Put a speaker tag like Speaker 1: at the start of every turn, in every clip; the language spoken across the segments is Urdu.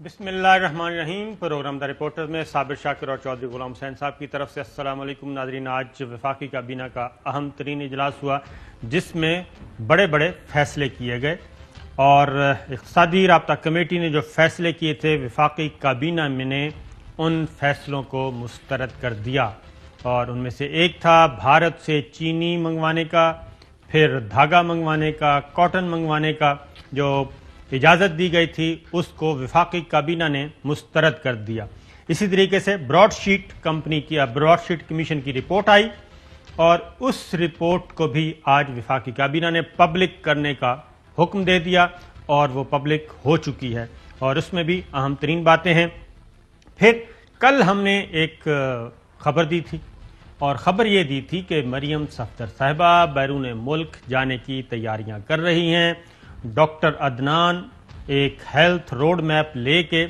Speaker 1: بسم اللہ الرحمن الرحیم۔ پروگرام دا رپورٹر میں صابر شاکر اور چودھری غلام حسین صاحب کی طرف سے السلام علیکم ناظرین۔ آج وفاقی کابینہ کا اہم ترین اجلاس ہوا جس میں بڑے بڑے فیصلے کیے گئے، اور اقتصادی رابطہ کمیٹی نے جو فیصلے کیے تھے وفاقی کابینہ میں نے ان فیصلوں کو مسترد کر دیا، اور ان میں سے ایک تھا بھارت سے چینی منگوانے کا، پھر دھاگا منگوانے کا، کاٹن منگوانے کا جو اجازت دی گئی تھی اس کو وفاقی کابینہ نے مسترد کر دیا۔ اسی طریقے سے براڈ شیٹ کمیشن کی رپورٹ آئی، اور اس رپورٹ کو بھی آج وفاقی کابینہ نے پبلک کرنے کا حکم دے دیا، اور وہ پبلک ہو چکی ہے، اور اس میں بھی اہم ترین باتیں ہیں۔ پھر کل ہم نے ایک خبر دی تھی، اور خبر یہ دی تھی کہ مریم صفدر صاحبہ بیرون ملک جانے کی تیاریاں کر رہی ہیں۔ ڈاکٹر عدنان ایک ہیلتھ روڈ میپ لے کے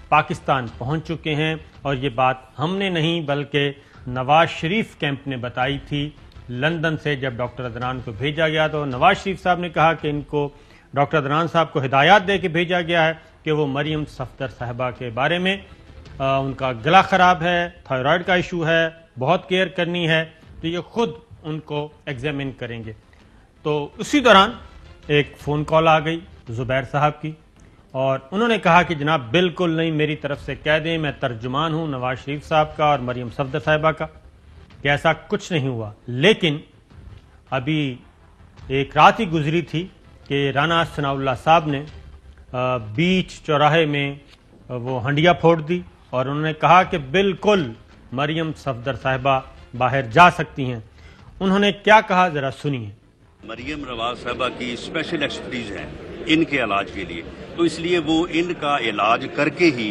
Speaker 1: پاکستان پہنچ چکے ہیں، اور یہ بات ہم نے نہیں بلکہ نواز شریف کیمپ نے بتائی تھی۔ لندن سے جب ڈاکٹر عدنان کو بھیجا گیا تو نواز شریف صاحب نے کہا کہ ان کو ڈاکٹر عدنان صاحب کو ہدایات دے کے بھیجا گیا ہے کہ وہ مریم صفدر صاحبہ کے بارے میں ان کا گلا خراب ہے، تھائرائیڈ کا ایشو ہے، بہت کیئر کرنی ہے، تو یہ خود ان کو ایگزامن کریں گے۔ تو اسی دوران ایک فون کال آ گئی زبیر صاحب کی، اور انہوں نے کہا کہ جناب بالکل نہیں، میری طرف سے کہہ دیں میں ترجمان ہوں نواز شریف صاحب کا اور مریم صفدر صاحبہ کا، کہ ایسا کچھ نہیں ہوا۔ لیکن ابھی ایک رات ہی گزری تھی کہ رانا ثناء اللہ صاحب نے بیچ چوراہے میں وہ ہنڈیا پھوڑ دی، اور انہوں نے کہا کہ بالکل مریم صفدر صاحبہ باہر جا سکتی ہیں۔ انہوں نے کیا کہا ذرا سنیے۔
Speaker 2: مریم نواز صاحبہ کی اسپیشل ایکسپرٹیز ہے ان کے علاج کے لیے، تو اس لیے وہ ان کا علاج کر کے ہی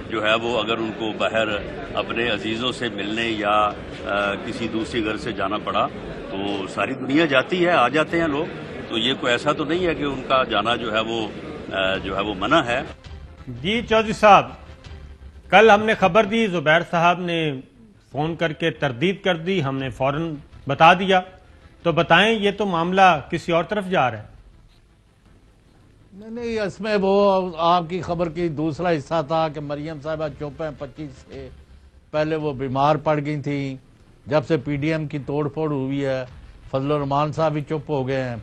Speaker 2: جو ہے وہ اگر ان کو باہر اپنے عزیزوں سے ملنے یا کسی دوسری گھر سے جانا پڑا تو ساری دنیا جاتی ہے، آ جاتے ہیں لوگ، تو یہ کوئی ایسا تو نہیں ہے کہ ان کا جانا جو ہے وہ منع ہے۔
Speaker 1: جی چودھری صاحب، کل ہم نے خبر دی، زبیر صاحب نے فون کر کے تردید کر دی، ہم نے فوراً بتا دیا، تو بتائیں یہ تو معاملہ کسی اور طرف جا رہا ہے۔
Speaker 3: نہیں، اس میں وہ آپ کی خبر کی دوسرا حصہ تھا کہ مریم صاحبہ چپ ہیں 25 سے پہلے وہ بیمار پڑ گئی تھیں، جب سے پی ڈی ایم کی توڑ پھوڑ ہوئی ہے فضل الرحمان صاحب بھی چپ ہو گئے ہیں۔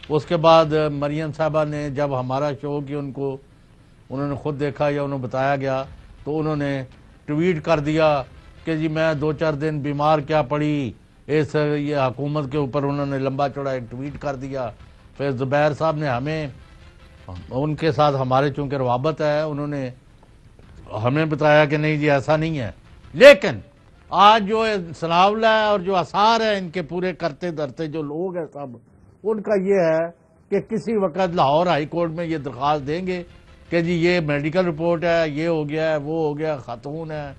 Speaker 3: اس کے بعد مریم صاحبہ نے جب ہمارا شو کی انہوں نے خود دیکھا یا انہوں بتایا گیا تو انہوں نے ٹویٹ کر دیا کہ جی میں 2-4 دن بیمار کیا پڑی، یہ حکومت کے اوپر انہوں نے لمبا چوڑا ایک ٹویٹ کر دیا۔ پھر زبیر صاحب نے ان کے ساتھ ہمارے چونکہ روابط ہے، انہوں نے ہمیں بتایا کہ نہیں جی ایسا نہیں ہے۔ لیکن آج جو سناولا ہے اور جو آثار ہے ان کے پورے کرتے دھرتے جو لوگ ہیں سب، ان کا یہ ہے کہ کسی وقت لاہور ہائی کورٹ میں یہ درخواست دیں گے کہ جی یہ میڈیکل رپورٹ ہے، یہ ہو گیا ہے، وہ ہو گیا، خاتون ہے،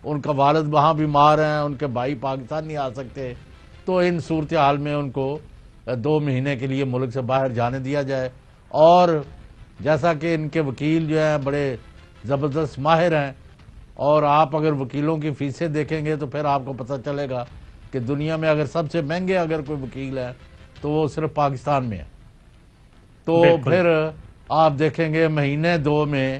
Speaker 3: ان کا والد وہاں بیمار ہیں، ان کے بھائی پاکستان نہیں آ سکتے، تو ان صورتحال میں ان کو 2 مہینے کے لیے ملک سے باہر جانے دیا جائے۔ اور جیسا کہ ان کے وکیل جو ہیں بڑے زبردست ماہر ہیں، اور آپ اگر وکیلوں کی فیسیں دیکھیں گے تو پھر آپ کو پتہ چلے گا کہ دنیا میں اگر سب سے مہنگے اگر کوئی وکیل ہے تو وہ صرف پاکستان میں ہے۔ تو پھر آپ دیکھیں گے مہینے 2 میں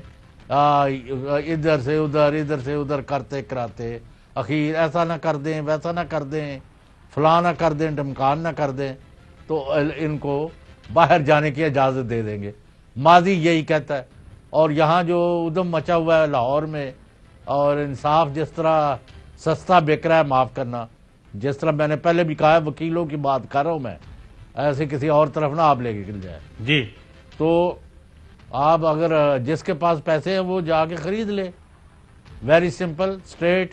Speaker 3: ادھر سے ادھر کرتے کراتے اخیر ایسا نہ کر دیں، ویسا نہ کر دیں، فلاں نہ کر دیں، ڈمکان نہ کر دیں، تو ان کو باہر جانے کی اجازت دے دیں گے۔ ماضی یہی کہتا ہے، اور یہاں جو ادھم مچا ہوا ہے لاہور میں، اور انصاف جس طرح سستا بک رہا ہے، معاف کرنا، جس طرح میں نے پہلے بھی کہا ہے وکیلوں کی بات کر رہا ہوں میں، ایسے کسی اور طرف نہ آپ لے کے گر جائے
Speaker 1: جی۔
Speaker 3: تو آپ اگر جس کے پاس پیسے ہیں وہ جا کے خرید لے، ویری سمپل اسٹریٹ۔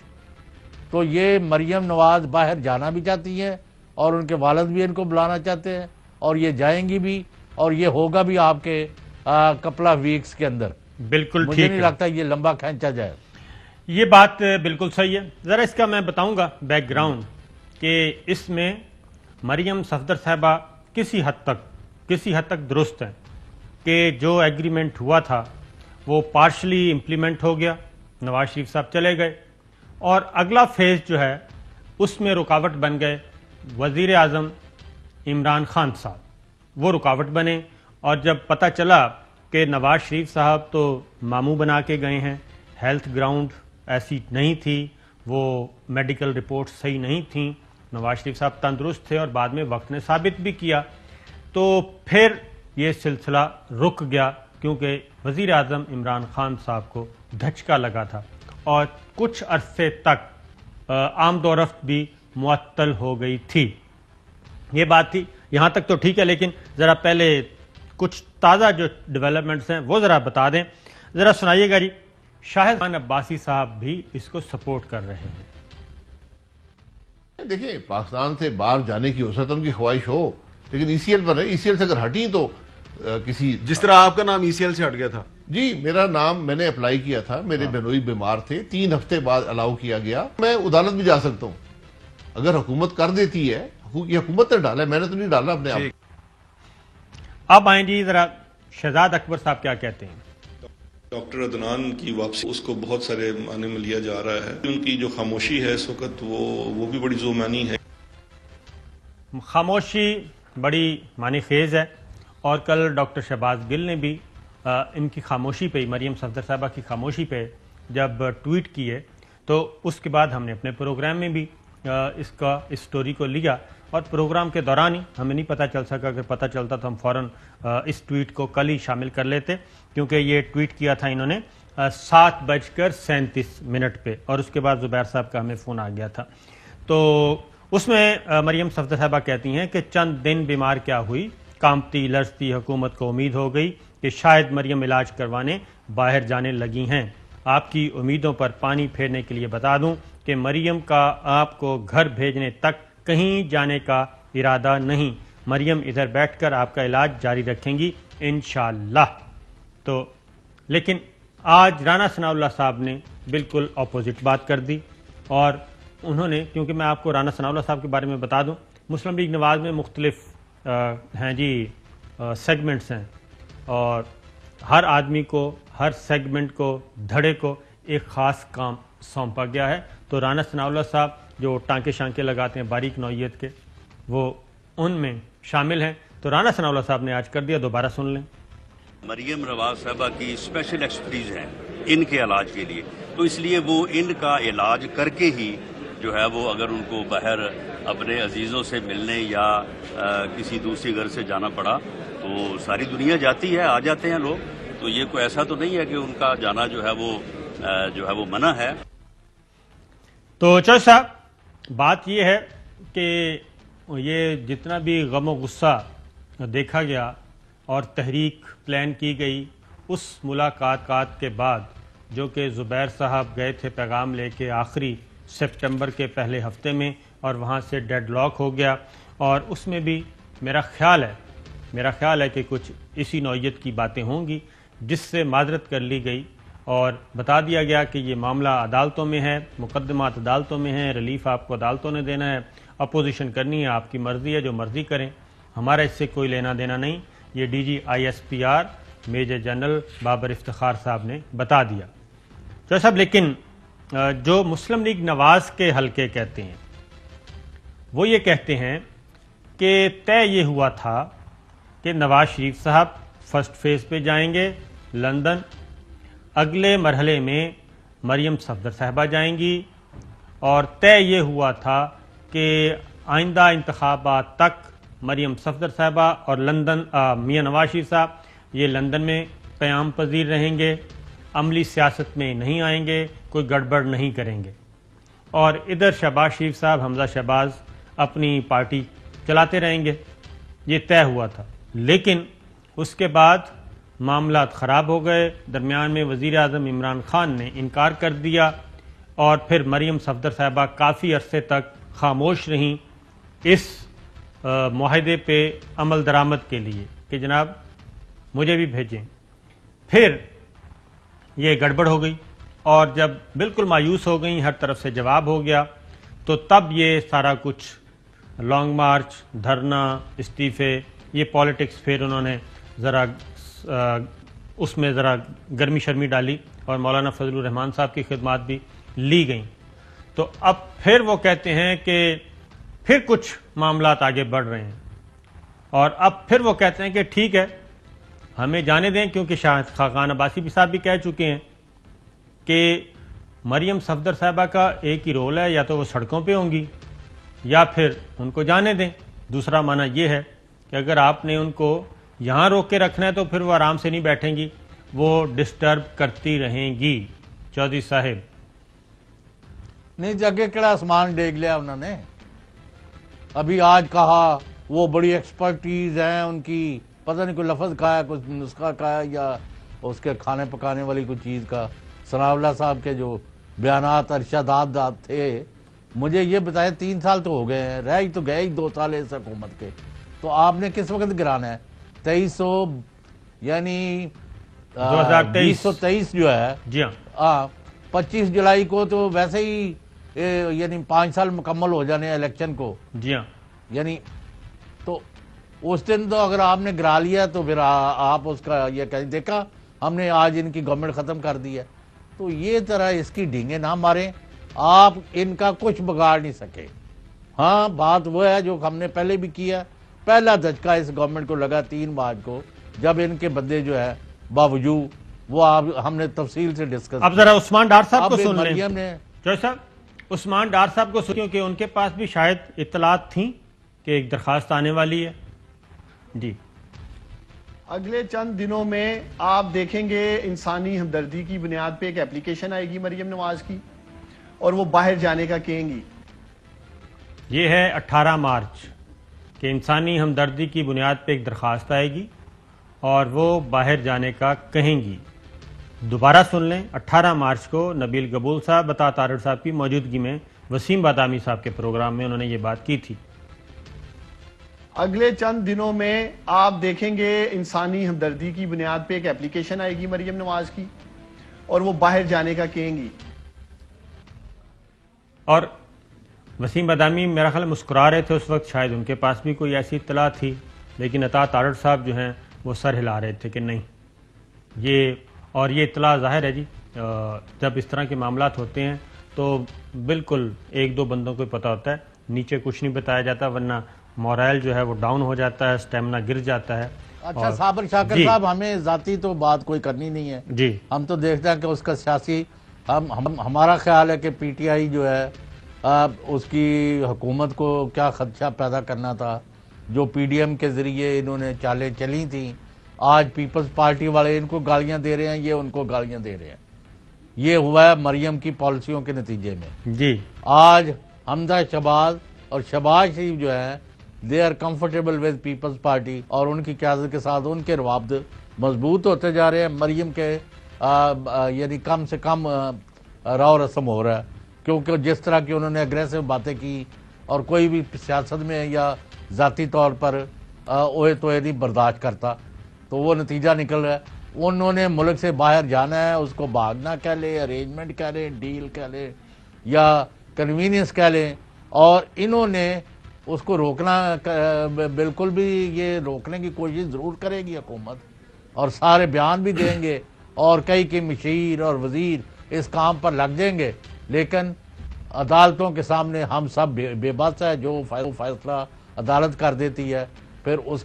Speaker 3: تو یہ مریم نواز باہر جانا بھی چاہتی ہیں، اور ان کے والد بھی ان کو بلانا چاہتے ہیں، اور یہ جائیں گی بھی، اور یہ ہوگا بھی آپ کے کپل آف ویکس کے اندر۔
Speaker 1: بالکل
Speaker 3: مجھے
Speaker 1: ٹھیک
Speaker 3: نہیں
Speaker 1: ہے،
Speaker 3: لگتا یہ لمبا کھینچا جائے۔
Speaker 1: یہ بات بالکل صحیح ہے۔ ذرا اس کا میں بتاؤں گا بیک گراؤنڈ کہ اس میں مریم صفدر صاحبہ کسی حد تک درست ہیں کہ جو ایگریمنٹ ہوا تھا وہ پارشلی امپلیمنٹ ہو گیا، نواز شریف صاحب چلے گئے، اور اگلا فیز جو ہے اس میں رکاوٹ بن گئے وزیر اعظم عمران خان صاحب، وہ رکاوٹ بنے، اور جب پتہ چلا کہ نواز شریف صاحب تو ماموں بنا کے گئے ہیں، ہیلتھ گراؤنڈ ایسی نہیں تھی، وہ میڈیکل رپورٹ صحیح نہیں تھیں، نواز شریف صاحب تندرست تھے اور بعد میں وقت نے ثابت بھی کیا. تو پھر یہ سلسلہ رک گیا کیونکہ وزیر اعظم عمران خان صاحب کو دھچکا لگا تھا اور کچھ عرصے تک آمد و رفت بھی معطل ہو گئی تھی. یہ بات تھی، یہاں تک تو ٹھیک ہے، لیکن ذرا پہلے کچھ تازہ جو ڈیولپمنٹس ہیں وہ ذرا بتا دیں. ذرا سنائیے گا جی. شاہد خان عباسی صاحب بھی اس کو سپورٹ کر رہے ہیں.
Speaker 4: دیکھیں، پاکستان سے باہر جانے کی ہو سکتا ان کی خواہش ہو، لیکن ای سی ایل پر ہے. ای سی ایل سے اگر ہٹیں تو کسی
Speaker 5: جس طرح آپ کا نام ای سی ایل سے ہٹ گیا تھا.
Speaker 4: جی، میرا نام میں نے اپلائی کیا تھا، میرے بہنوئی بیمار تھے، 3 ہفتے بعد الاؤ کیا گیا. میں عدالت بھی جا سکتا ہوں اگر حکومت کر دیتی ہے. حکومت نے ڈالا ہے، میں نے تو نہیں ڈالا اپنے آپ.
Speaker 1: اب آئیں جی ذرا شہزاد اکبر صاحب کیا کہتے ہیں.
Speaker 6: ڈاکٹر عدنان کی واپسی اس کو بہت سارے معنی میں لیا جا رہا ہے. ان کی جو خاموشی ہے اس وقت وہ بھی بڑی ذو معنی ہے.
Speaker 1: خاموشی بڑی معنی خیز ہے، اور کل ڈاکٹر شہباز گل نے بھی ان کی خاموشی پہ، مریم صفدر صاحبہ کی خاموشی پہ جب ٹویٹ کیے تو اس کے بعد ہم نے اپنے پروگرام میں بھی اس سٹوری کو لیا، اور پروگرام کے دوران ہی ہمیں نہیں پتہ چل سکا. اگر پتہ چلتا تو ہم فوراً اس ٹویٹ کو کل ہی شامل کر لیتے، کیونکہ یہ ٹویٹ کیا تھا انہوں نے 7:37 پہ، اور اس کے بعد زبیر صاحب کا ہمیں فون آ گیا تھا. تو اس میں مریم صفدر صاحبہ کہتی ہیں کہ چند دن بیمار کیا ہوئی، کانپتی لرزتی حکومت کو امید ہو گئی کہ شاید مریم علاج کروانے باہر جانے لگی ہیں. آپ کی امیدوں پر پانی پھیرنے کے لیے بتا دوں کہ مریم کا آپ کو گھر بھیجنے تک کہیں جانے کا ارادہ نہیں. مریم ادھر بیٹھ کر آپ کا علاج جاری رکھیں گی انشاءاللہ. تو لیکن آج رانا ثناء اللہ صاحب نے بالکل اپوزٹ بات کر دی، اور انہوں نے، کیونکہ میں آپ کو رانا ثناء اللہ صاحب کے بارے میں بتا دوں، مسلم لیگ نواز میں مختلف ہیں جی سیگمنٹس ہیں، اور ہر آدمی کو، ہر سیگمنٹ کو، دھڑے کو ایک خاص کام سونپا گیا ہے. تو رانا ثناء اللہ صاحب جو ٹانکے شانکے لگاتے ہیں باریک نوعیت کے، وہ ان میں شامل ہیں. تو رانا ثناء اللہ صاحب نے آج کر دیا، دوبارہ سن لیں.
Speaker 2: مریم نواز صاحبہ کی اسپیشل ایکسپرٹیز ہے ان کے علاج کے لیے، تو اس لیے وہ ان کا علاج کر کے ہی جو ہے وہ اگر ان کو باہر اپنے عزیزوں سے ملنے یا کسی دوسری گھر سے جانا پڑا تو ساری دنیا جاتی ہے، آ جاتے ہیں لوگ. تو یہ کوئی ایسا تو نہیں ہے کہ ان کا جانا جو ہے وہ منع ہے.
Speaker 1: تو چوہدری صاحب، بات یہ ہے کہ یہ جتنا بھی غم و غصہ دیکھا گیا اور تحریک پلان کی گئی اس ملاقات کے بعد، جو کہ زبیر صاحب گئے تھے پیغام لے کے آخری سپٹمبر کے پہلے ہفتے میں، اور وہاں سے ڈیڈ لاک ہو گیا، اور اس میں بھی میرا خیال ہے کہ کچھ اسی نوعیت کی باتیں ہوں گی جس سے معذرت کر لی گئی اور بتا دیا گیا کہ یہ معاملہ عدالتوں میں ہے، مقدمات عدالتوں میں ہیں، ریلیف آپ کو عدالتوں نے دینا ہے، اپوزیشن کرنی ہے، آپ کی مرضی ہے، جو مرضی کریں، ہمارا اس سے کوئی لینا دینا نہیں. یہ D G ISPR major general Babar Iftikhar صاحب نے بتا دیا. تو صاحب، لیکن جو مسلم لیگ نواز کے حلقے کہتے ہیں، وہ یہ کہتے ہیں کہ طے یہ ہوا تھا کہ نواز شریف صاحب فرسٹ فیز پہ جائیں گے لندن، اگلے مرحلے میں مریم صفدر صاحبہ جائیں گی، اور طے یہ ہوا تھا کہ آئندہ انتخابات تک مریم صفدر صاحبہ اور میاں نواز شریف صاحب یہ لندن میں قیام پذیر رہیں گے، عملی سیاست میں نہیں آئیں گے، کوئی گڑبڑ نہیں کریں گے، اور ادھر شہباز شریف صاحب، حمزہ شہباز اپنی پارٹی چلاتے رہیں گے. یہ طے ہوا تھا. لیکن اس کے بعد معاملات خراب ہو گئے، درمیان میں وزیر اعظم عمران خان نے انکار کر دیا، اور پھر مریم صفدر صاحبہ کافی عرصے تک خاموش رہیں اس معاہدے پہ عمل درآمد کے لیے کہ جناب مجھے بھی بھیجیں. پھر یہ گڑبڑ ہو گئی، اور جب بالکل مایوس ہو گئیں، ہر طرف سے جواب ہو گیا، تو تب یہ سارا کچھ لانگ مارچ، دھرنا، استعفے، یہ پالیٹکس پھر انہوں نے ذرا اس میں ذرا گرمی شرمی ڈالی، اور مولانا فضل الرحمان صاحب کی خدمات بھی لی گئیں. تو اب پھر وہ کہتے ہیں کہ پھر کچھ معاملات آگے بڑھ رہے ہیں، اور اب پھر وہ کہتے ہیں کہ ٹھیک ہے، ہمیں جانے دیں، کیونکہ شاہد خاقان عباسی بھی صاحب بھی کہہ چکے ہیں کہ مریم صفدر صاحبہ کا ایک ہی رول ہے، یا تو وہ سڑکوں پہ ہوں گی یا پھر ان کو جانے دیں۔ دوسرا معنی یہ ہے کہ اگر آپ نے ان کو یہاں روک کے رکھنا ہے تو پھر وہ آرام سے نہیں بیٹھیں گی، وہ ڈسٹرب کرتی رہیں گی۔ چودھری صاحب
Speaker 3: نہیں جگہ کڑا آسمان ڈیگ لیا انہوں نے، ابھی آج کہا وہ بڑی ایکسپرٹیز ہیں ان کی، پتہ نہیں کوئی لفظ کہا ہے، کوئی نسخہ کہا ہے، یا اس کے کھانے پکانے والی کوئی چیز کا۔ ثناء اللہ صاحب کے جو بیانات ارشادات تھے، مجھے یہ بتائیں 3 سال تو ہو گئے ہیں، رہ ہی تو گئے ہی 2 سال اس حکومت کے، تو آپ نے کس وقت گرانا ہے؟ 2300 یعنی 2023 جو ہے،
Speaker 1: جی ہاں
Speaker 3: 25 جولائی کو تو ویسے ہی یعنی 5 سال مکمل ہو جانے ہیں الیکشن کو،
Speaker 1: جی ہاں
Speaker 3: یعنی تو اس دن تو اگر آپ نے گرا لیا تو پھر آپ اس کا یہ کہیں دیکھا ہم نے آج ان کی گورنمنٹ ختم کر دی ہے، تو یہ طرح اس کی ڈھینگیں نہ ماریں، آپ ان کا کچھ بگاڑ نہیں سکے۔ ہاں بات وہ ہے جو ہم نے پہلے بھی کیا، پہلا دھچکا اس گورنمنٹ کو لگا 3 مارچ کو، جب ان کے بندے جو ہے باوجود وہ ہم نے تفصیل سے ڈسکس۔
Speaker 1: اب ذرا عثمان ڈار صاحب کو سن لیں
Speaker 3: مریم نے
Speaker 1: جو صاحب، عثمان ڈار صاحب کو سن، کیونکہ ان کے پاس بھی شاید اطلاعات تھیں کہ ایک درخواست آنے والی ہے۔ جی
Speaker 7: اگلے چند دنوں میں آپ دیکھیں گے انسانی ہمدردی کی بنیاد پہ ایک اپلیکیشن آئے گی مریم نواز کی، اور وہ باہر جانے کا کہیں گی۔
Speaker 1: یہ ہے 18 مارچ کہ انسانی ہمدردی کی بنیاد پہ ایک درخواست آئے گی اور وہ باہر جانے کا کہیں گی۔ دوبارہ سن لیں، 18 مارچ کو نبیل قبول صاحب عطا تارڑ صاحب کی موجودگی میں وسیم بادامی صاحب کے پروگرام میں انہوں نے یہ بات کی تھی۔
Speaker 7: اگلے چند دنوں میں آپ دیکھیں گے انسانی ہمدردی کی بنیاد پہ ایک اپلیکیشن آئے گی مریم نواز کی، اور وہ باہر جانے کا کہیں گی۔
Speaker 1: اور وسیم بادامی میرا خیال مسکرا رہے تھے اس وقت، شاید ان کے پاس بھی کوئی ایسی اطلاع تھی، لیکن عطا تارڑ صاحب جو ہیں وہ سر ہلا رہے تھے کہ نہیں یہ، اور یہ اطلاع ظاہر ہے جی جب اس طرح کے معاملات ہوتے ہیں تو بالکل 1-2 بندوں کو پتہ ہوتا ہے، نیچے کچھ نہیں بتایا جاتا، ورنہ مورائل جو ہے وہ ڈاؤن ہو جاتا ہے، سٹیمنا گر جاتا ہے۔
Speaker 3: اچھا صابر شاکر صاحب، ہمیں ذاتی تو بات کوئی کرنی نہیں ہے
Speaker 1: جی،
Speaker 3: ہم تو دیکھتے ہیں کہ اس کا سیاسی ہمارا خیال ہے کہ پی ٹی آئی جو ہے اس کی حکومت کو کیا خدشہ پیدا کرنا تھا، جو پی ڈی ایم کے ذریعے انہوں نے چالیں چلی تھیں، آج پیپلز پارٹی والے ان کو گالیاں دے رہے ہیں، یہ ان کو گالیاں دے رہے ہیں، یہ ہوا ہے مریم کی پالیسیوں کے نتیجے میں۔
Speaker 1: جی
Speaker 3: آج حمدہ شہباز اور شہباز شریف جو ہے they are comfortable with Peoples Party, اور ان کی قیادت کے ساتھ ان کے روابط مضبوط ہوتے جا رہے ہیں، مریم کے یعنی کم سے کم راو رسم ہو رہا ہے، کیونکہ جس طرح کی انہوں نے اگریسو باتیں کی، اور کوئی بھی سیاست میں یا ذاتی طور پر اوہے توہے نہیں برداشت کرتا، تو وہ نتیجہ نکل رہا ہے۔ انہوں نے ملک سے باہر جانا ہے، اس کو بھاگنا کہہ لیں، ارینجمنٹ کہہ لیں، ڈیل کہہ لیں، یا کنوینئنس کہہ لیں، اور انہوں نے اس کو روکنا، بالکل بھی یہ روکنے کی کوشش ضرور کرے گی حکومت، اور سارے بیان بھی دیں گے، اور کئی مشیر اور وزیر اس کام پر لگ جائیں گے، لیکن عدالتوں کے سامنے ہم سب بے بس ہے، جو فیصلہ عدالت کر دیتی ہے پھر اس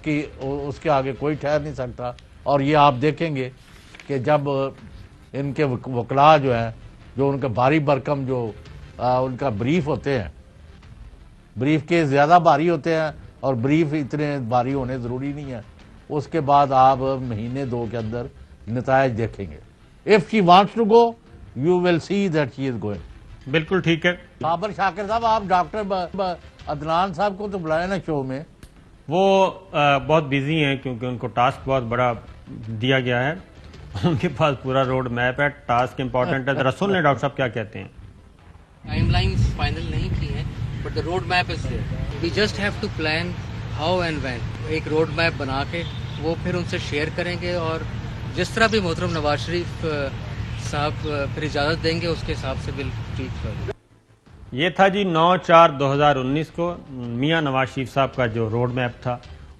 Speaker 3: کے آگے کوئی ٹھہر نہیں سکتا۔ اور یہ آپ دیکھیں گے کہ جب ان کے وکلاء جو ہیں، جو ان کے بھاری بھرکم جو ان کا بریف ہوتے ہیں، بریف کے زیادہ بھاری ہوتے ہیں، اور بریف اتنے بھاری ہونے ضروری نہیں ہے، اس کے بعد آپ مہینے 2 کے اندر نتائج دیکھیں گے۔ If she wants to go, you will see that she is going۔
Speaker 1: بالکل ٹھیک ہے۔
Speaker 3: صابر شاکر صاحب، آپ ڈاکٹر عدنان صاحب کو تو بلائیں نا شو میں۔
Speaker 1: وہ بہت بیزی ہیں، کیونکہ ان کو ٹاسک بہت بڑا دیا گیا ہے، ان کے پاس پورا روڈ میپ ہے، ٹاسک امپورٹنٹ ہے۔ ذرا سن لیں ڈاکٹر صاحب کیا کہتے ہیں۔
Speaker 8: ٹائم لائنز فائنل نہیں کی ہیں، but the road map is there, we just have to plan how and when, ایک روڈ میپ بنا کے وہ پھر ان سے شیئر کریں گے، اور جس طرح بھی محترم نواز شریف صاحب پھر اجازت دیں گے اس کے حساب سے بل ٹھیک کر۔
Speaker 1: یہ تھا جی 9/4/2019 کو میاں نواز شریف صاحب کا جو روڈ میپ تھا،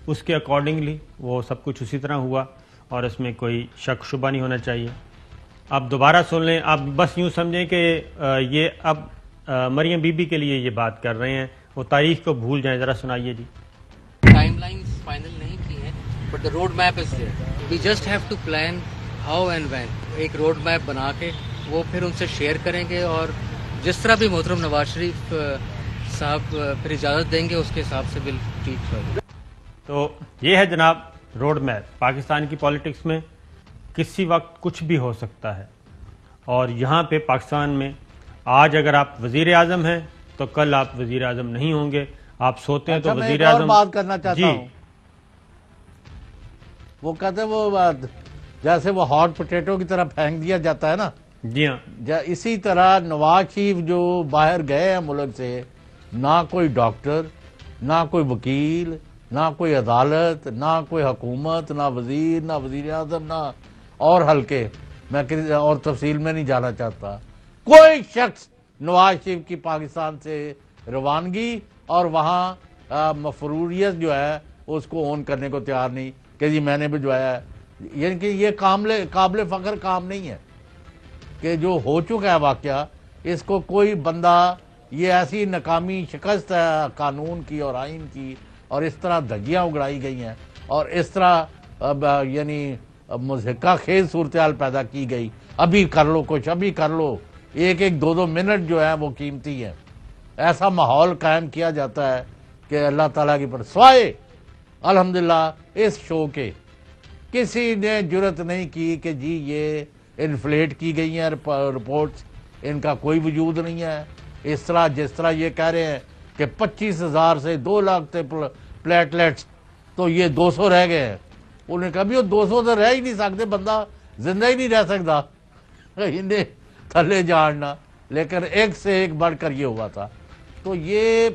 Speaker 1: اس کے اکارڈنگلی وہ سب کچھ اسی طرح ہوا، اور اس میں کوئی شک شبہ نہیں ہونا چاہیے۔ اب دوبارہ سن لیں، آپ بس یوں سمجھیں کہ یہ اب مریم بی بی کے لیے یہ بات کر رہے ہیں، وہ تاریخ کو بھول جائیں۔ ذرا سنائیے جی۔
Speaker 8: ٹائم لائنز فائنل نہیں کی ہیں، but the road map is there. We just have to plan how and when. ایک روڈ میپ بنا کے وہ پھر ان سے شیئر کریں گے اور جس طرح بھی محترم نواز شریف صاحب پھر اجازت دیں گے اس کے حساب سے بل ٹھیک ہوگا.
Speaker 1: تو یہ ہے جناب روڈ میپ. پاکستان کی پالیٹکس میں کسی وقت کچھ بھی ہو سکتا ہے اور یہاں پہ پاکستان میں آج اگر آپ وزیر اعظم ہیں تو کل آپ وزیر اعظم نہیں ہوں گے. آپ سوتے ہیں تو وزیر اعظم.
Speaker 3: بات کرنا چاہتا ہوں. وہ کہتے ہیں وہ جیسے وہ ہاٹ پوٹیٹو کی طرح پھینک دیا جاتا ہے نا,
Speaker 1: جی ہاں,
Speaker 3: اسی طرح نواز شریف جو باہر گئے ہیں ملک سے, نہ کوئی ڈاکٹر, نہ کوئی وکیل, نہ کوئی عدالت, نہ کوئی حکومت, نہ وزیر, نہ وزیر اعظم, نہ اور حلقے, میں اور تفصیل میں نہیں جانا چاہتا, کوئی شخص نواز شریف کی پاکستان سے روانگی اور وہاں مفروریت جو ہے اس کو اون کرنے کو تیار نہیں کہ جی میں نے بھجوایا ہے. یعنی کہ یہ قابل فخر کام نہیں ہے کہ جو ہو چکا ہے واقعہ, اس کو کوئی بندہ, یہ ایسی ناکامی شکست ہے قانون کی اور آئین کی, اور اس طرح دھجیاں اگڑائی گئی ہیں اور اس طرح یعنی مضحکہ خیز صورتحال پیدا کی گئی. ابھی کر لو کچھ, ابھی کر لو, ایک 2 منٹ جو ہے وہ قیمتی ہے. ایسا ماحول قائم کیا جاتا ہے کہ اللہ تعالیٰ کی پر سوائے الحمدللہ اس شو کے کسی نے جرت نہیں کی کہ جی یہ انفلیٹ کی گئی ہیں رپورٹس, ان کا کوئی وجود نہیں ہے. اس طرح جس طرح یہ کہہ رہے ہیں کہ 25,000 سے 2 لاکھ تھے پلیٹلیٹس تو یہ 200 رہ گئے ہیں. انہوں نے کہا بھی وہ 200 تو رہ ہی نہیں سکتے, بندہ زندہ ہی نہیں رہ سکتا, انہیں تھلے جاننا. لیکن ایک سے ایک بڑھ کر یہ ہوا تھا. تو یہ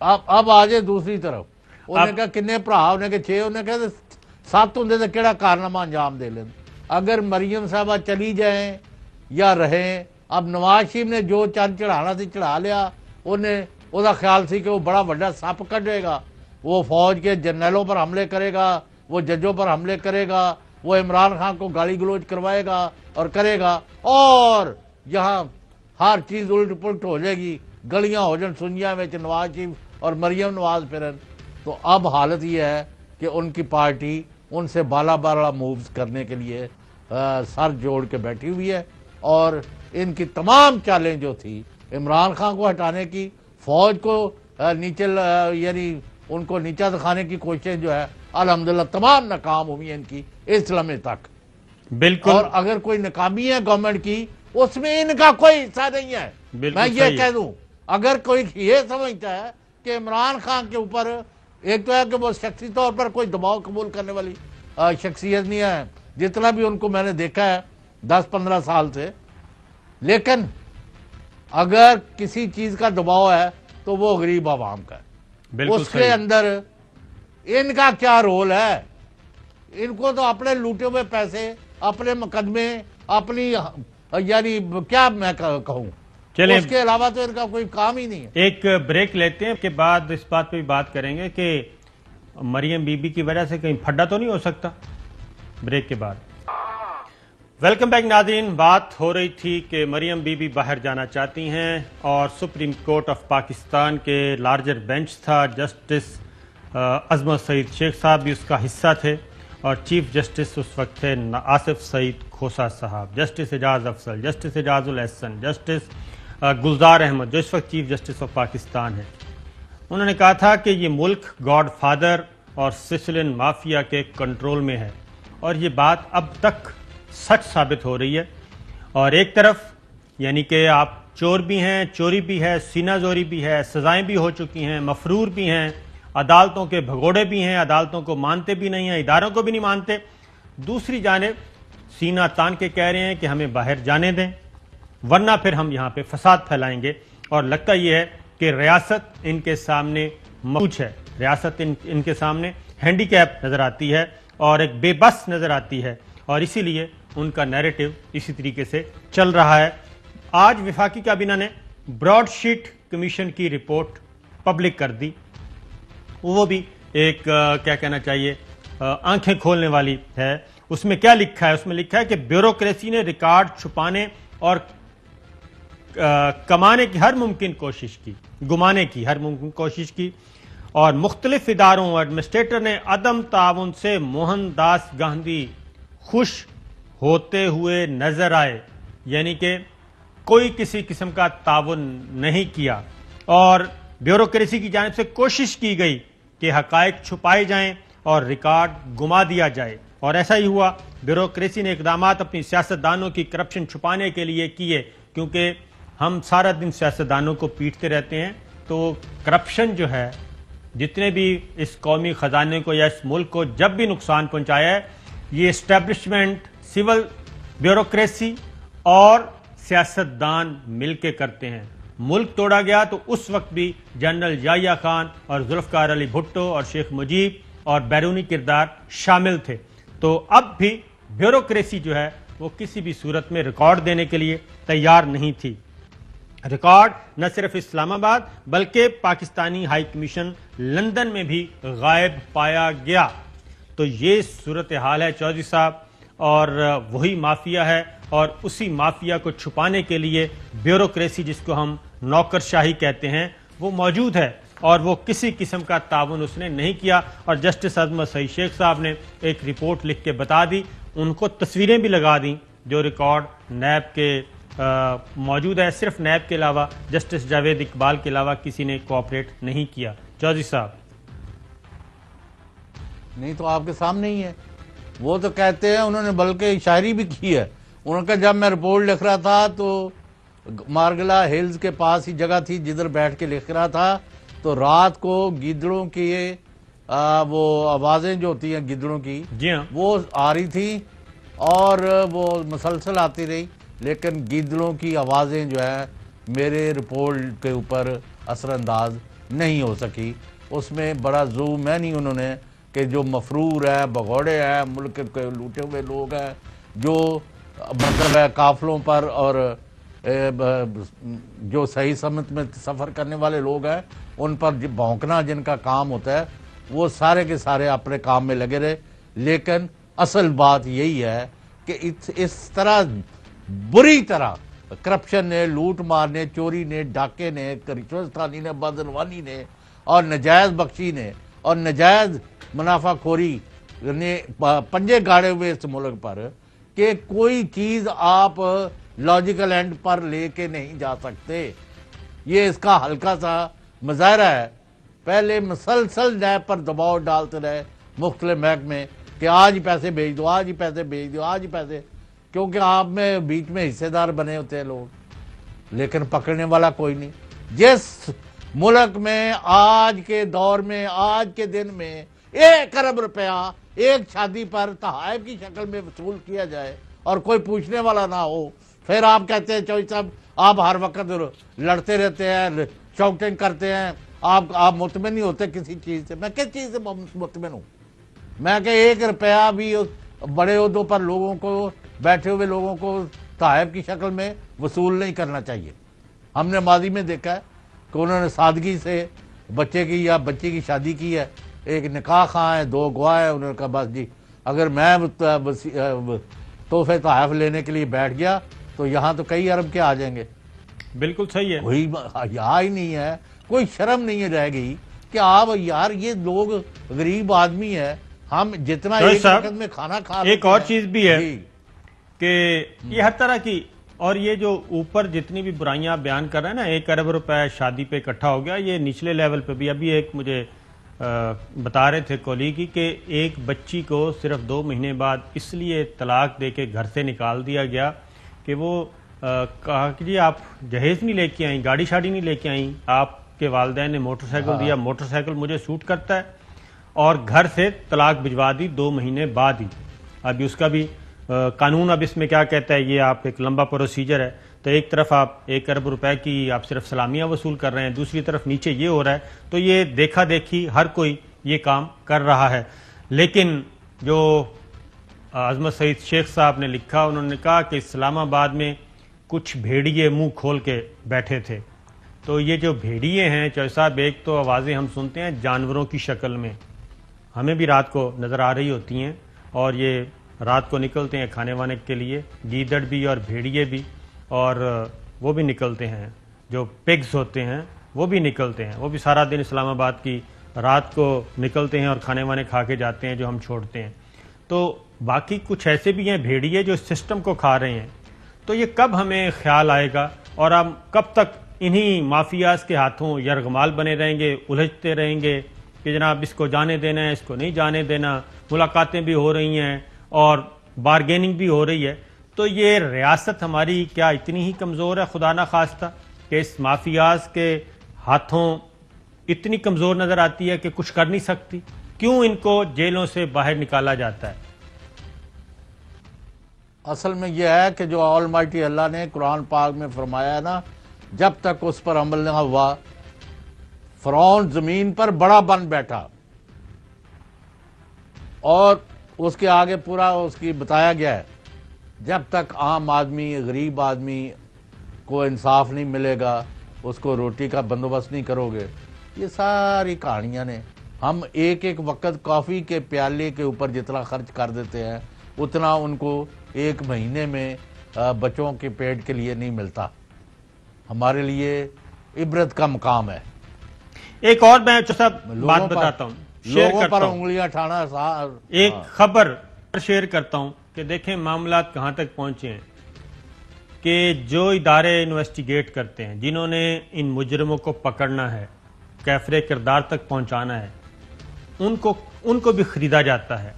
Speaker 3: اب آ جائے دوسری طرف. انہوں نے کہا کنے بھرا, انہوں نے کہا 6, انہوں نے کہا 7 ہوں تو کیڑا کارنامہ انجام دے لیں. اگر مریم صاحبہ چلی جائیں یا رہیں, اب نواز شریف نے جو چند چڑھانا تھی چڑھا لیا. انہیں وہ خیال سی کہ وہ بڑا بڑا سپ کڈے گا, وہ فوج کے جنرلوں پر حملے کرے گا, وہ ججوں پر حملے کرے گا, وہ عمران خان کو گالی گلوچ کروائے گا اور کرے گا, اور یہاں ہر چیز الٹ پلٹ ہو جائے گی, گلیاں ہو جائیں سنجیاں میں نواز شریف اور مریم نواز پھرن. تو اب حالت یہ ہے کہ ان کی پارٹی ان سے بالا مووز کرنے کے لیے سر جوڑ کے بیٹھی ہوئی ہے, اور ان کی تمام چالیں جو تھی عمران خان کو ہٹانے کی, فوج کو نیچے یعنی ان کو نیچا دکھانے کی کوششیں جو ہے الحمدللہ تمام ناکام ہوئی ہیں ان کی اس لمحے تک.
Speaker 1: بالکل.
Speaker 3: اور اگر کوئی ناکامی ہے گورنمنٹ کی اس میں ان کا کوئی حصہ نہیں ہے. میں یہ کہہ دوں, اگر کوئی یہ سمجھتا ہے کہ عمران خان کے اوپر, ایک تو ہے کہ وہ شخصی طور پر کوئی دباؤ قبول کرنے والی شخصیت نہیں ہے, جتنا بھی ان کو میں نے دیکھا ہے 10-15 سال سے, لیکن اگر کسی چیز کا دباؤ ہے تو وہ غریب عوام کا ہے. اس کے اندر ان کا کیا رول ہے؟ ان کو تو اپنے لوٹے ہوئے پیسے, اپنے مقدمے, اپنی یعنی کیا میں کہوں, اس کے علاوہ تو ان کا کوئی کام ہی نہیں ہے.
Speaker 1: ایک بریک لیتے ہیں, کے بعد اس بات پہ بھی بات کریں گے کہ مریم بی بی کی وجہ سے کہیں پھڈا تو نہیں ہو سکتا. بریک کے بعد ویلکم بیک ناظرین. بات ہو رہی تھی کہ مریم بی بی باہر جانا چاہتی ہیں اور سپریم کورٹ آف پاکستان کے لارجر بینچ تھا, جسٹس عظمت سعید شیخ صاحب بھی اس کا حصہ تھے, اور چیف جسٹس اس وقت تھے آصف سعید کھوسا صاحب, جسٹس اعجاز افضل, جسٹس اعجاز الحسن, جسٹس گلزار احمد جو اس وقت چیف جسٹس آف پاکستان ہے. انہوں نے کہا تھا کہ یہ ملک گاڈ فادر اور سسلین مافیا کے کنٹرول میں ہے, اور یہ بات اب تک سچ ثابت ہو رہی ہے. اور ایک طرف یعنی کہ آپ چور بھی ہیں, چوری بھی ہے, سینہ زوری بھی ہے, سزائیں بھی ہو چکی ہیں, مفرور بھی ہیں, عدالتوں کے بھگوڑے بھی ہیں, عدالتوں کو مانتے بھی نہیں ہیں, اداروں کو بھی نہیں مانتے. دوسری جانب سینہ تان کے کہہ رہے ہیں کہ ہمیں باہر جانے دیں ورنہ پھر ہم یہاں پہ فساد پھیلائیں گے. اور لگتا یہ ہے کہ ریاست ان کے سامنے مفلوج ہے, ریاست ان کے سامنے ہینڈی کیپ نظر آتی ہے اور ایک بے بس نظر آتی ہے, اور اسی لیے ان کا نیریٹو اسی طریقے سے چل رہا ہے. آج وفاقی کابینہ نے براڈ شیٹ کمیشن کی رپورٹ پبلک کر دی. وہ بھی ایک کیا کہنا چاہیے آنکھیں کھولنے والی ہے. اس میں کیا لکھا ہے؟ اس میں لکھا ہے کہ بیوروکریسی نے ریکارڈ چھپانے اور کمانے کی ہر ممکن کوشش کی, گمانے کی ہر ممکن کوشش کی, اور مختلف اداروں ایڈمنسٹریٹر نے عدم تعاون سے موہن داس گاندھی خوش ہوتے ہوئے نظر آئے، یعنی کہ کوئی کسی قسم کا تعاون نہیں کیا، اور بیوروکریسی کی جانب سے کوشش کی گئی کہ حقائق چھپائے جائیں اور ریکارڈ گما دیا جائے، اور ایسا ہی ہوا۔ بیوروکریسی نے اقدامات اپنی سیاستدانوں کی کرپشن چھپانے کے لیے کیے، کیونکہ ہم سارا دن سیاستدانوں کو پیٹتے رہتے ہیں، تو کرپشن جو ہے جتنے بھی اس قومی خزانے کو یا اس ملک کو جب بھی نقصان پہنچایا ہے، یہ اسٹیبلشمنٹ، سول بیوروکریسی اور سیاستدان مل کے کرتے ہیں۔ ملک توڑا گیا تو اس وقت بھی جنرل یحییٰ خان اور ذوالفقار علی بھٹو اور شیخ مجیب اور بیرونی کردار شامل تھے، تو اب بھی بیوروکریسی جو ہے وہ کسی بھی صورت میں ریکارڈ دینے کے لیے تیار نہیں تھی۔ ریکارڈ نہ صرف اسلام آباد بلکہ پاکستانی ہائی کمیشن لندن میں بھی غائب پایا گیا۔ تو یہ صورتحال ہے چودھری صاحب، اور وہی مافیا ہے، اور اسی مافیا کو چھپانے کے لیے بیوروکریسی، جس کو ہم نوکر شاہی کہتے ہیں، وہ موجود ہے، اور وہ کسی قسم کا تعاون اس نے نہیں کیا۔ اور جسٹس عظمت سعید شیخ صاحب نے ایک رپورٹ لکھ کے بتا دی، ان کو تصویریں بھی لگا دیں جو ریکارڈ نیب کے موجود ہے۔ صرف نیب کے علاوہ، جسٹس جاوید اقبال کے علاوہ کسی نے کوآپریٹ نہیں کیا۔ چودھری صاحب
Speaker 3: نہیں تو آپ کے سامنے ہی ہے، وہ تو کہتے ہیں، انہوں نے بلکہ شاعری بھی کی ہے، انہوں نے کہا جب میں رپورٹ لکھ رہا تھا تو مارگلا ہلز کے پاس ہی جگہ تھی جدھر بیٹھ کے لکھ رہا تھا، تو رات کو گیدڑوں کی وہ آوازیں جو ہوتی ہیں گیدڑوں کی،
Speaker 1: جی ہاں،
Speaker 3: وہ آ رہی تھی اور وہ مسلسل آتی رہی، لیکن گیدڑوں کی آوازیں جو ہے میرے رپورٹ کے اوپر اثر انداز نہیں ہو سکی۔ اس میں بڑا زوم ہے نہیں انہوں نے کہ جو مفرور ہے، بغوڑے ہیں، ملک کے لوٹے ہوئے لوگ ہیں، جو مطلب ہے قافلوں پر اور جو صحیح سمت میں سفر کرنے والے لوگ ہیں ان پر بھونکنا جن کا کام ہوتا ہے، وہ سارے کے سارے اپنے کام میں لگے رہے۔ لیکن اصل بات یہی ہے کہ اس طرح بری طرح کرپشن نے، لوٹ مار نے، چوری نے، ڈاکے نے، رشوتخواری نے، بدعنوانی نے اور نجائز بخشی نے اور نجائز منافع خوری نے پنجے گاڑے ہوئے اس ملک پر کہ کوئی چیز آپ لاجیکل اینڈ پر لے کے نہیں جا سکتے۔ یہ اس کا ہلکا سا مظاہرہ ہے۔ پہلے مسلسل نیب پر دباؤ ڈالتے رہے مختلف محکمے کہ آج ہی پیسے بھیج دو، آج ہی پیسے بھیج دو، آج ہی پیسے، کیونکہ آپ میں بیچ میں حصے دار بنے ہوتے ہیں لوگ، لیکن پکڑنے والا کوئی نہیں۔ جس ملک میں آج کے دور میں، آج کے دن میں 1 ارب روپیہ ایک شادی پر تحائف کی شکل میں وصول کیا جائے اور کوئی پوچھنے والا نہ ہو، پھر آپ کہتے ہیں چوہدری صاحب آپ ہر وقت لڑتے رہتے ہیں، شاؤٹنگ کرتے ہیں، آپ مطمئن نہیں ہوتے کسی چیز سے۔ میں کس چیز سے مطمئن ہوں؟ میں کہ 1 روپیہ بھی بڑے عہدوں پر لوگوں کو، بیٹھے ہوئے لوگوں کو تحائف کی شکل میں وصول نہیں کرنا چاہیے۔ ہم نے ماضی میں دیکھا ہے کہ انہوں نے سادگی سے بچے کی یا بچی کی شادی کی ہے، ایک نکاح خواہ ہے، 2 گواہ ہیں، انہوں نے کہا بس جی اگر میں تحفے تحائف لینے کے لیے بیٹھ گیا تو یہاں تو کئی ارب کے آ جائیں گے۔
Speaker 1: بالکل صحیح ہے،
Speaker 3: کوئی حیا ہی نہیں ہے، کوئی شرم نہیں رہ گئی کہ آپ یار یہ لوگ غریب آدمی ہے، ہم جتنا ایک وقت میں کھانا کھا لیتے ہیں۔
Speaker 1: ایک اور چیز بھی ہے کہ یہ ہر طرح کی، اور یہ جو اوپر جتنی بھی برائیاں بیان کر رہے ہیں نا، 1 ارب روپے شادی پہ اکٹھا ہو گیا، یہ نچلے لیول پہ بھی ابھی ایک مجھے بتا رہے تھے کولیگی کہ ایک بچی کو صرف 2 مہینے بعد اس لیے طلاق دے کے گھر سے نکال دیا گیا کہ وہ کہا کہ جی آپ جہیز نہیں لے کے آئیں، گاڑی شاڑی نہیں لے کے آئیں، آپ کے والدین نے موٹر سائیکل دیا، موٹر سائیکل مجھے سوٹ کرتا ہے، اور گھر سے طلاق بھجوا دی 2 مہینے بعد ہی۔ ابھی اس کا بھی قانون اب اس میں کیا کہتا ہے، یہ آپ ایک لمبا پروسیجر ہے، تو ایک طرف آپ 1 ارب روپے کی آپ صرف سلامیاں وصول کر رہے ہیں، دوسری طرف نیچے یہ ہو رہا ہے، تو یہ دیکھا دیکھی ہر کوئی یہ کام کر رہا ہے۔ لیکن جو عظمت سعید شیخ صاحب نے لکھا، انہوں نے کہا کہ اسلام آباد میں کچھ بھیڑیے منہ کھول کے بیٹھے تھے، تو یہ جو بھیڑیے ہیں چوہدری صاحب، ایک تو آوازیں ہم سنتے ہیں جانوروں کی شکل میں، ہمیں بھی رات کو نظر آ رہی ہوتی ہیں، اور یہ رات کو نکلتے ہیں کھانے وانے کے لیے، گیدڑ بھی اور بھیڑیے بھی، اور وہ بھی نکلتے ہیں، جو پگز ہوتے ہیں وہ بھی نکلتے ہیں، وہ بھی سارا دن اسلام آباد کی رات کو نکلتے ہیں اور کھانے وانے کھا کے جاتے ہیں جو ہم چھوڑتے ہیں. تو باقی کچھ ایسے بھی ہیں بھیڑیے جو اس سسٹم کو کھا رہے ہیں. تو یہ کب ہمیں خیال آئے گا اور ہم کب تک انہی مافیاز کے ہاتھوں یرغمال بنے رہیں گے, الجھتے رہیں گے کہ جناب اس کو جانے دینا ہے, اس کو نہیں جانے دینا. ملاقاتیں بھی ہو رہی ہیں اور بارگیننگ بھی ہو رہی ہے. تو یہ ریاست ہماری کیا اتنی ہی کمزور ہے خدا نہ خواستہ کہ اس مافیاز کے ہاتھوں اتنی کمزور نظر آتی ہے کہ کچھ کر نہیں سکتی؟ کیوں ان کو جیلوں سے باہر نکالا جاتا ہے؟
Speaker 3: اصل میں یہ ہے کہ جو آل مائٹی اللہ نے قرآن پاک میں فرمایا ہے نا, جب تک اس پر عمل نہ ہوا فرعون زمین پر بڑا بن بیٹھا, اور اس کے آگے پورا اس کی بتایا گیا ہے جب تک عام آدمی غریب آدمی کو انصاف نہیں ملے گا, اس کو روٹی کا بندوبست نہیں کرو گے. یہ ساری کہانیاں نے. ہم ایک ایک وقت کافی کے پیالے کے اوپر جتنا خرچ کر دیتے ہیں اتنا ان کو ایک مہینے میں بچوں کے پیٹ کے لیے نہیں ملتا. ہمارے لیے عبرت کا مقام ہے.
Speaker 1: ایک اور میں بات بتاتا ہوں,
Speaker 3: لوگوں پر انگلیاں اٹھانا.
Speaker 1: ایک خبر شیئر کرتا ہوں کہ دیکھیں معاملات کہاں تک پہنچے ہیں کہ جو ادارے انویسٹیگیٹ کرتے ہیں, جنہوں نے ان مجرموں کو پکڑنا ہے, کیفرے کردار تک پہنچانا ہے, ان کو بھی خریدا جاتا ہے.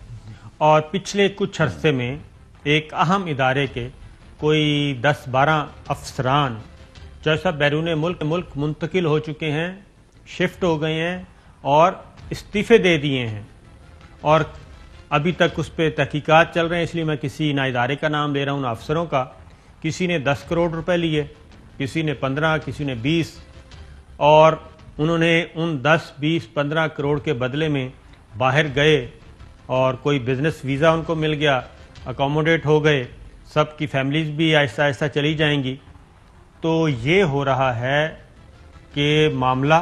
Speaker 1: اور پچھلے کچھ عرصے میں ایک اہم ادارے کے کوئی 10-12 افسران جیسا بیرون ملک منتقل ہو چکے ہیں, شفٹ ہو گئے ہیں اور استعفے دے دیے ہیں, اور ابھی تک اس پہ تحقیقات چل رہے ہیں. اس لیے میں کسی نہ ادارے کا نام لے رہا ہوں, نہ افسروں کا. کسی نے 10 کروڑ روپے لیے, کسی نے 15, کسی نے 20, اور انہوں نے ان 10, 20, 15 کروڑ کے بدلے میں باہر گئے اور کوئی بزنس ویزا ان کو مل گیا, اکوموڈیٹ ہو گئے, سب کی فیملیز بھی آہستہ آہستہ چلی جائیں گی. تو یہ ہو رہا ہے کہ معاملہ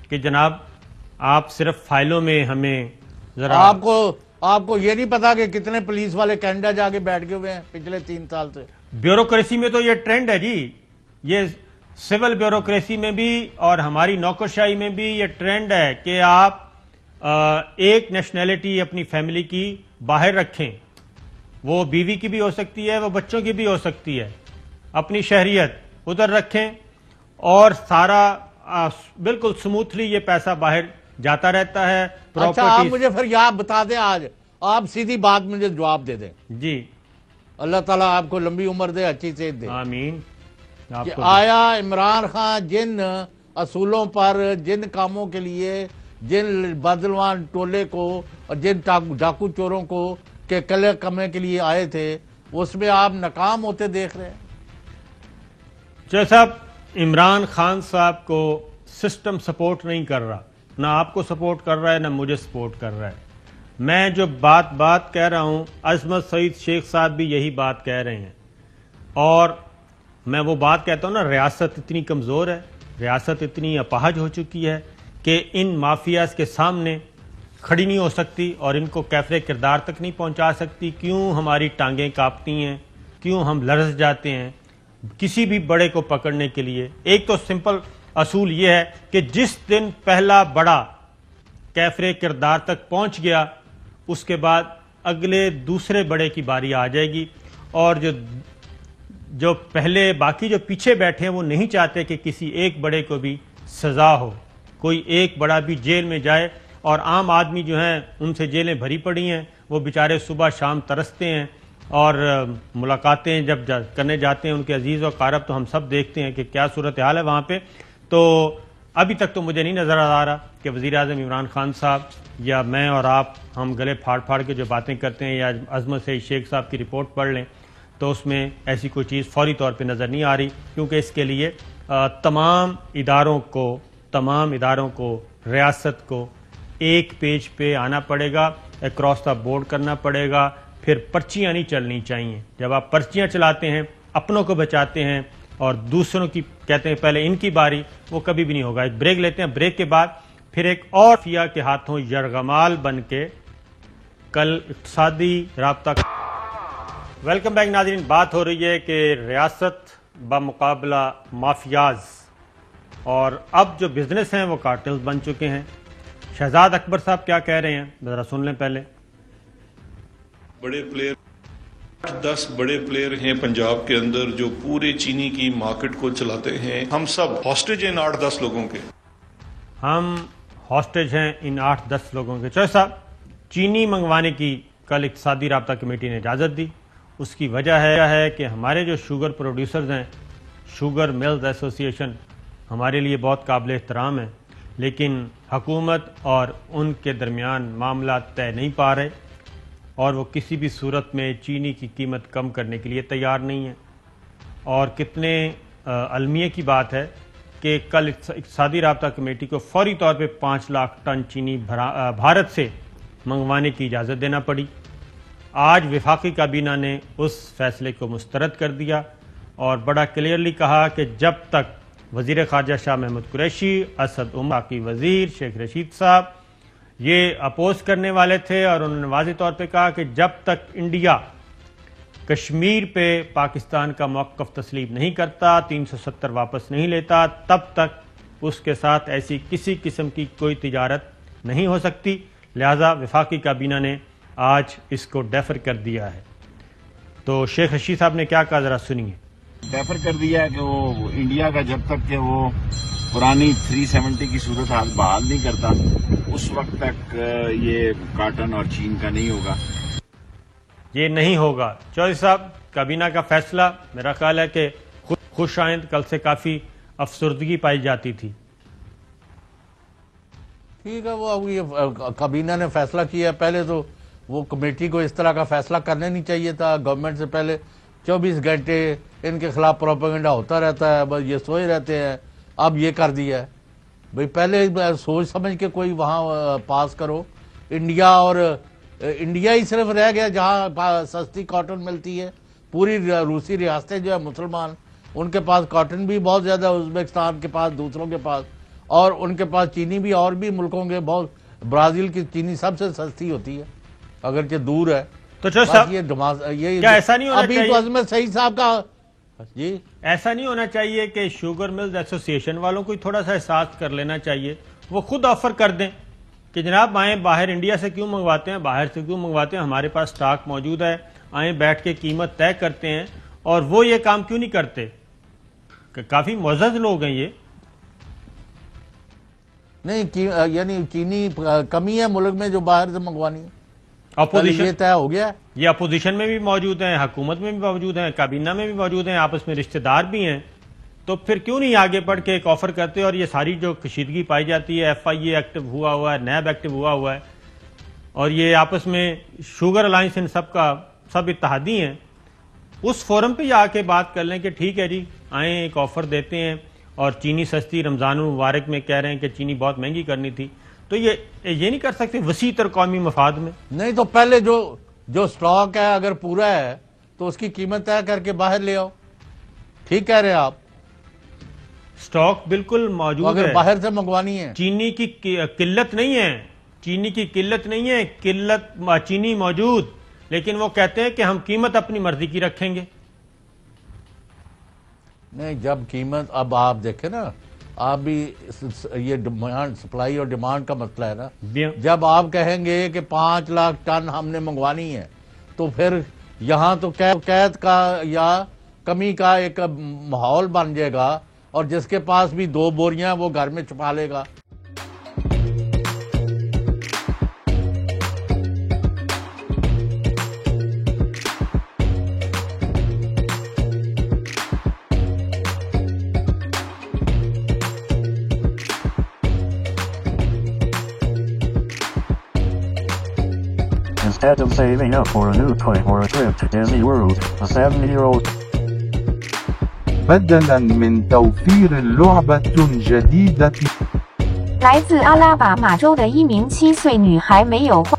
Speaker 1: کہ جناب آپ صرف فائلوں میں ہمیں ذرا
Speaker 3: آپ کو یہ نہیں پتا کہ کتنے پولیس والے کینیڈا جا کے بیٹھ گئے ہوئے ہیں پچھلے 3 سال سے.
Speaker 1: بیوروکریسی میں تو یہ ٹرینڈ ہے جی, یہ سول بیوروکریسی میں بھی اور ہماری نوکرشاہی میں بھی یہ ٹرینڈ ہے کہ آپ ایک نیشنلٹی اپنی فیملی کی باہر رکھیں. وہ بیوی کی بھی ہو سکتی ہے, وہ بچوں کی بھی ہو سکتی ہے. اپنی شہریت ادھر رکھیں اور سارا بالکل سموتھلی یہ پیسہ باہر جاتا رہتا ہے.
Speaker 3: اچھا آپ مجھے پھر یہاں بتا دیں, آج آپ سیدھی بات مجھے جواب دے دیں.
Speaker 1: جی
Speaker 3: اللہ تعالیٰ آپ کو لمبی عمر دے, اچھی صحت دے.
Speaker 1: آمین.
Speaker 3: آیا عمران خان جن اصولوں پر, جن کاموں کے لیے, جن بدلوان ٹولے کو اور جن ڈاکو چوروں کو کہ قلعے کمے کے لیے آئے تھے, اس میں آپ ناکام ہوتے دیکھ رہے ہیں.
Speaker 1: جیسا عمران خان صاحب کو سسٹم سپورٹ نہیں کر رہا, نہ آپ کو سپورٹ کر رہا ہے, نہ مجھے سپورٹ کر رہا ہے. میں جو بات کہہ رہا ہوں, عظمت سعید شیخ صاحب بھی یہی بات کہہ رہے ہیں. اور میں وہ بات کہتا ہوں نا, ریاست اتنی کمزور ہے, ریاست اتنی اپاہج ہو چکی ہے کہ ان مافیاز کے سامنے کھڑی نہیں ہو سکتی اور ان کو کیفرے کردار تک نہیں پہنچا سکتی. کیوں ہماری ٹانگیں کانپتی ہیں, کیوں ہم لرز جاتے ہیں کسی بھی بڑے کو پکڑنے کے لیے. ایک تو سمپل اصول یہ ہے کہ جس دن پہلا بڑا کیفرے کردار تک پہنچ گیا, اس کے بعد اگلے دوسرے بڑے کی باری آ جائے گی. اور جو پہلے باقی جو پیچھے بیٹھے ہیں وہ نہیں چاہتے کہ کسی ایک بڑے کو بھی سزا ہو, کوئی ایک بڑا بھی جیل میں جائے. اور عام آدمی جو ہیں ان سے جیلیں بھری پڑی ہیں, وہ بیچارے صبح شام ترستے ہیں اور ملاقاتیں جب کرنے جاتے ہیں ان کے عزیز و اقارب, تو ہم سب دیکھتے ہیں کہ کیا صورتحال ہے وہاں پہ. تو ابھی تک تو مجھے نہیں نظر آ رہا کہ وزیر اعظم عمران خان صاحب یا میں اور آپ ہم گلے پھاڑ کے جو باتیں کرتے ہیں, یا عظمت سعید شیخ صاحب کی رپورٹ پڑھ لیں تو اس میں ایسی کوئی چیز فوری طور پہ نظر نہیں آ رہی. کیونکہ اس کے لیے تمام اداروں کو ریاست کو ایک پیج پہ آنا پڑے گا, اکراس دا بورڈ کرنا پڑے گا. پھر پرچیاں نہیں چلنی چاہیے. جب آپ پرچیاں چلاتے ہیں, اپنوں کو بچاتے ہیں اور دوسروں کی کہتے ہیں پہلے ان کی باری, وہ کبھی بھی نہیں ہوگا. ایک بریک لیتے ہیں, بریک کے بعد پھر ایک اور فیا کے ہاتھوں یرغمال بن کے کل اقتصادی رابطہ. ویلکم بیک ناظرین. بات ہو رہی ہے کہ ریاست بمقابلہ مافیاز, اور اب جو بزنس ہیں وہ کارٹلز بن چکے ہیں. شہزاد اکبر صاحب کیا کہہ رہے ہیں ذرا سن لیں پہلے.
Speaker 6: بڑے پلیئر 10 بڑے پلیئر ہیں پنجاب کے اندر جو پورے چینی کی مارکیٹ کو چلاتے ہیں. ہم سب ہاسٹیج ہیں 8-10 لوگوں کے.
Speaker 1: ہم ہاسٹیج ہیں ان 8-10 لوگوں کے. چوہے صاحب, چینی منگوانے کی کل اقتصادی رابطہ کمیٹی نے اجازت دی. اس کی وجہ ہے کہ ہمارے جو شوگر پروڈیوسرز ہیں, شوگر ملز ایسوسی ایشن ہمارے لیے بہت قابل احترام ہے, لیکن حکومت اور ان کے درمیان معاملات طے نہیں پا رہے اور وہ کسی بھی صورت میں چینی کی قیمت کم کرنے کے لیے تیار نہیں ہیں. اور کتنے المیہ کی بات ہے کہ کل اقتصادی رابطہ کمیٹی کو فوری طور پہ 5 لاکھ ٹن چینی بھارت سے منگوانے کی اجازت دینا پڑی. آج وفاقی کابینہ نے اس فیصلے کو مسترد کر دیا اور بڑا کلیئرلی کہا کہ جب تک وزیر خارجہ شاہ محمود قریشی, اسد عمر کی وزیر شیخ رشید صاحب یہ اپوز کرنے والے تھے اور انہوں نے واضح طور پہ کہا کہ جب تک انڈیا کشمیر پہ پاکستان کا موقف تسلیم نہیں کرتا, 370 واپس نہیں لیتا, تب تک اس کے ساتھ ایسی کسی قسم کی کوئی تجارت نہیں ہو سکتی. لہذا وفاقی کابینہ نے آج اس کو ڈیفر کر دیا ہے. تو شیخ رشید صاحب نے کیا کہا ذرا سنیے.
Speaker 9: ڈیفر کر دیا ہے کہ وہ انڈیا کا جب تک کہ وہ پرانی 370 کی صورتحال بحال نہیں کرتا اس وقت تک یہ کاٹن اور چین کا نہیں ہوگا.
Speaker 1: یہ نہیں ہوگا. چودھری صاحب, کابینہ کا فیصلہ میرا خیال ہے کہ خوش آئند, کل سے کافی افسردگی پائی جاتی تھی.
Speaker 3: ٹھیک ہے, وہ یہ کابینہ نے فیصلہ کیا ہے. پہلے تو وہ کمیٹی کو اس طرح کا فیصلہ کرنا نہیں چاہیے تھا. گورنمنٹ سے پہلے 24 گھنٹے ان کے خلاف پروپیگنڈا ہوتا رہتا ہے, بس یہ سوئے رہتے ہیں. اب یہ کر دیا ہے. بھئی پہلے سوچ سمجھ کے کوئی وہاں پاس کرو. انڈیا ہی صرف رہ گیا جہاں سستی کاٹن ملتی ہے. پوری روسی ریاستیں جو ہے مسلمان, ان کے پاس کاٹن بھی بہت زیادہ, ازبکستان کے پاس, دوسروں کے پاس, اور ان کے پاس چینی بھی اور بھی ملکوں کے بہت. برازیل کی چینی سب سے سستی ہوتی ہے اگرچہ دور ہے.
Speaker 1: تو کیا ایسا نہیں ہونا
Speaker 3: ابھی تو عظمت سعید صاحب کا جی
Speaker 1: ایسا نہیں ہونا چاہیے کہ شوگر ملز ایسوسی ایشن والوں کو تھوڑا سا احساس کر لینا چاہیے, وہ خود آفر کر دیں کہ جناب آئیں, باہر انڈیا سے کیوں منگواتے ہیں, باہر سے کیوں منگواتے ہیں, ہمارے پاس سٹاک موجود ہے, آئیں بیٹھ کے قیمت طے کرتے ہیں. اور وہ یہ کام کیوں نہیں کرتے؟ کہ کافی معزز لوگ ہیں یہ.
Speaker 3: نہیں یعنی چینی کمی ہے ملک میں جو باہر سے منگوانی ہے.
Speaker 1: اپوزیشن
Speaker 3: یہ طے ہو گیا,
Speaker 1: یہ اپوزیشن میں بھی موجود ہیں, حکومت میں بھی موجود ہیں, کابینہ میں بھی موجود ہیں, آپس میں رشتہ دار بھی ہیں. تو پھر کیوں نہیں آگے بڑھ کے ایک آفر کرتے؟ اور یہ ساری جو کشیدگی پائی جاتی ہے, ایف آئی اے ایکٹیو ہوا ہے, نیب ایکٹیو ہوا ہے, اور یہ آپس میں شوگر الائنس ان سب کا سب اتحادی ہیں, اس فورم پہ آ کے بات کر لیں کہ ٹھیک ہے جی آئیں ایک آفر دیتے ہیں, اور چینی سستی, رمضان المبارک میں کہہ رہے ہیں کہ چینی بہت مہنگی کرنی تھی. تو یہ نہیں کر سکتے وسیع تر قومی مفاد میں؟
Speaker 3: نہیں تو پہلے جو سٹاک ہے اگر پورا ہے تو اس کی قیمت طے کر کے باہر لے آؤ. ٹھیک کہہ رہے ہیں آپ,
Speaker 1: سٹاک بالکل موجود ہے,
Speaker 3: اگر باہر سے منگوانی ہے.
Speaker 1: چینی کی قلت نہیں ہے, چینی کی قلت نہیں ہے, چینی موجود, لیکن وہ کہتے ہیں کہ ہم قیمت اپنی مرضی کی رکھیں گے.
Speaker 3: نہیں, جب قیمت, اب آپ دیکھیں نا, آپ بھی یہ ڈیمانڈ, سپلائی اور ڈیمانڈ کا مسئلہ ہے نا. جب آپ کہیں گے کہ 5 لاکھ ٹن ہم نے منگوانی ہے تو پھر یہاں تو قید کا یا کمی کا ایک ماحول بن جائے گا, اور جس کے پاس بھی 2 بوریاں وہ گھر میں چھپا لے گا.
Speaker 10: Instead of saving up for a new toy or a trip to Disney World, a 7-year-old
Speaker 11: بدلاً من توفير لعبة جديدة
Speaker 12: 来自阿拉巴马州的一名7岁女孩没有花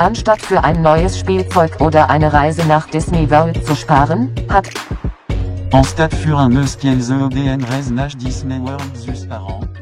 Speaker 13: Anstatt für ein neues Spielzeug oder eine Reise nach Disney World zu sparen, hat
Speaker 11: Anstatt für un euskelze DN Reise nach Disney World zu sparen